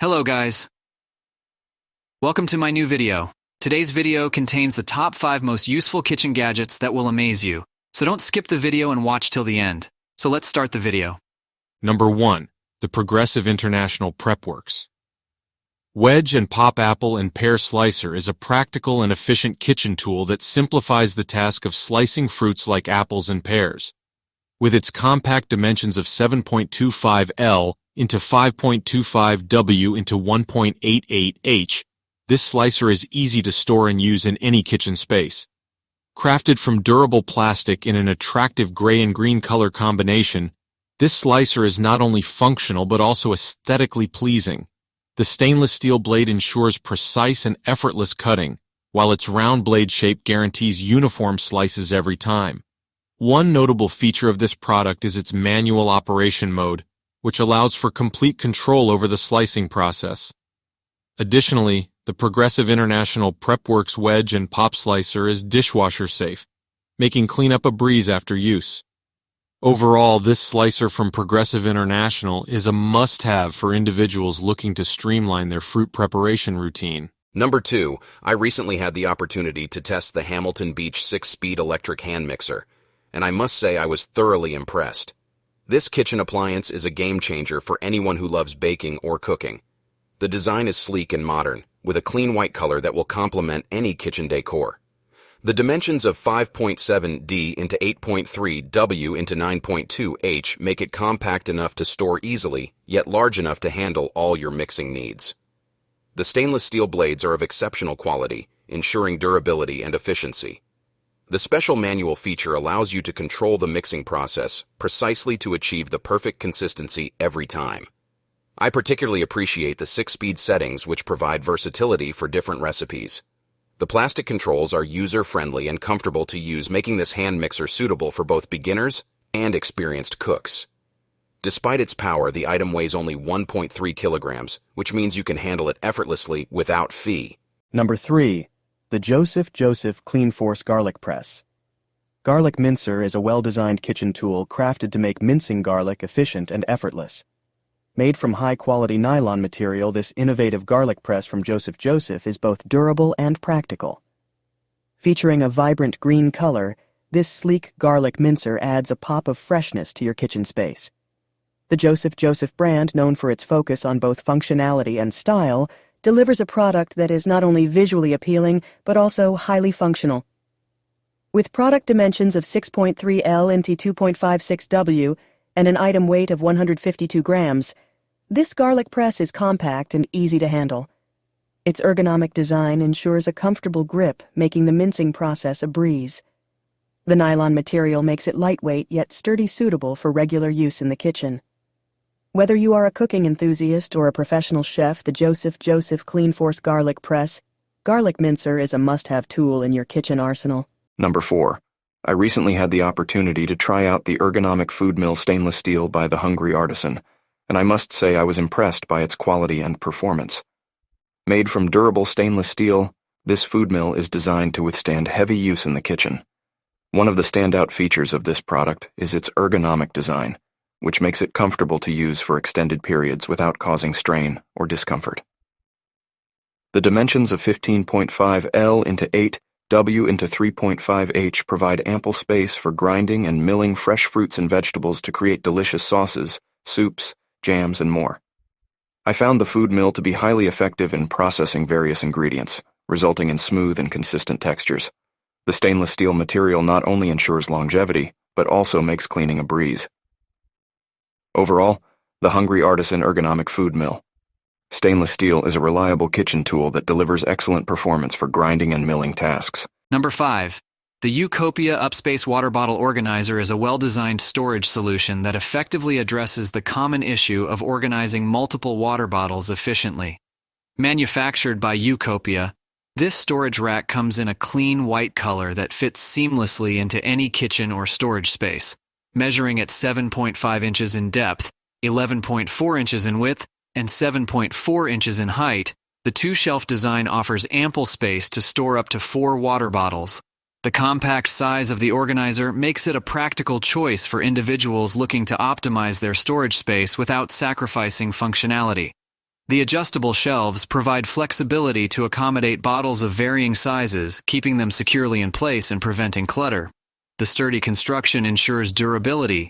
Hello guys. Welcome to my new video. Today's video contains the top 5 most useful kitchen gadgets that will amaze you. So don't skip the video and watch till the end. So let's start the video. Number 1. The Progressive International PrepWorks. Wedge and Pop Apple and Pear Slicer is a practical and efficient kitchen tool that simplifies the task of slicing fruits like apples and pears. With its compact dimensions of 7.25 L into 5.25 W into 1.88 H, this slicer is easy to store and use in any kitchen space. Crafted from durable plastic in an attractive gray and green color combination, this slicer is not only functional but also aesthetically pleasing. The stainless steel blade ensures precise and effortless cutting, while its round blade shape guarantees uniform slices every time. One notable feature of this product is its manual operation mode, which allows for complete control over the slicing process. Additionally, the Progressive International PrepWorks Wedge and Pop Slicer is dishwasher safe, making cleanup a breeze after use. Overall, this slicer from Progressive International is a must-have for individuals looking to streamline their fruit preparation routine. Number 2, I recently had the opportunity to test the Hamilton Beach 6-speed electric hand mixer, and I must say I was thoroughly impressed. This kitchen appliance is a game changer for anyone who loves baking or cooking. The design is sleek and modern, with a clean white color that will complement any kitchen decor. The dimensions of 5.7 D into 8.3 W into 9.2 H make it compact enough to store easily, yet large enough to handle all your mixing needs. The stainless steel blades are of exceptional quality, ensuring durability and efficiency. The special manual feature allows you to control the mixing process precisely to achieve the perfect consistency every time. I particularly appreciate the 6-speed settings, which provide versatility for different recipes. The plastic controls are user-friendly and comfortable to use, making this hand mixer suitable for both beginners and experienced cooks. Despite its power, the item weighs only 1.3 kilograms, which means you can handle it effortlessly without fee. Number 3. The Joseph Clean Force Garlic Press. Garlic Mincer is a well-designed kitchen tool crafted to make mincing garlic efficient and effortless. Made from high-quality nylon material, this innovative garlic press from Joseph is both durable and practical. Featuring a vibrant green color, this sleek garlic mincer adds a pop of freshness to your kitchen space. The Joseph brand, known for its focus on both functionality and style, delivers a product that is not only visually appealing, but also highly functional. With product dimensions of 6.3 L into 2.56 W and an item weight of 152 grams, this garlic press is compact and easy to handle. Its ergonomic design ensures a comfortable grip, making the mincing process a breeze. The nylon material makes it lightweight yet sturdy, suitable for regular use in the kitchen. Whether you are a cooking enthusiast or a professional chef, the Joseph Clean Force Garlic Mincer is a must-have tool in your kitchen arsenal. Number 4. I recently had the opportunity to try out the Ergonomic Food Mill stainless steel by the Hungry Artisan, and I must say I was impressed by its quality and performance. Made from durable stainless steel, this food mill is designed to withstand heavy use in the kitchen. One of the standout features of this product is its ergonomic design, which makes it comfortable to use for extended periods without causing strain or discomfort. The dimensions of 15.5 L into 8 W into 3.5 H provide ample space for grinding and milling fresh fruits and vegetables to create delicious sauces, soups, jams, and more. I found the food mill to be highly effective in processing various ingredients, resulting in smooth and consistent textures. The stainless steel material not only ensures longevity, but also makes cleaning a breeze. Overall, the Hungry Artisan Ergonomic Food Mill. Stainless steel is a reliable kitchen tool that delivers excellent performance for grinding and milling tasks. Number 5. The Utopia Upspace Water Bottle Organizer is a well-designed storage solution that effectively addresses the common issue of organizing multiple water bottles efficiently. Manufactured by Utopia, this storage rack comes in a clean white color that fits seamlessly into any kitchen or storage space. Measuring at 7.5 inches in depth, 11.4 inches in width, and 7.4 inches in height, the two-shelf design offers ample space to store up to 4 water bottles. The compact size of the organizer makes it a practical choice for individuals looking to optimize their storage space without sacrificing functionality. The adjustable shelves provide flexibility to accommodate bottles of varying sizes, keeping them securely in place and preventing clutter. The sturdy construction ensures durability,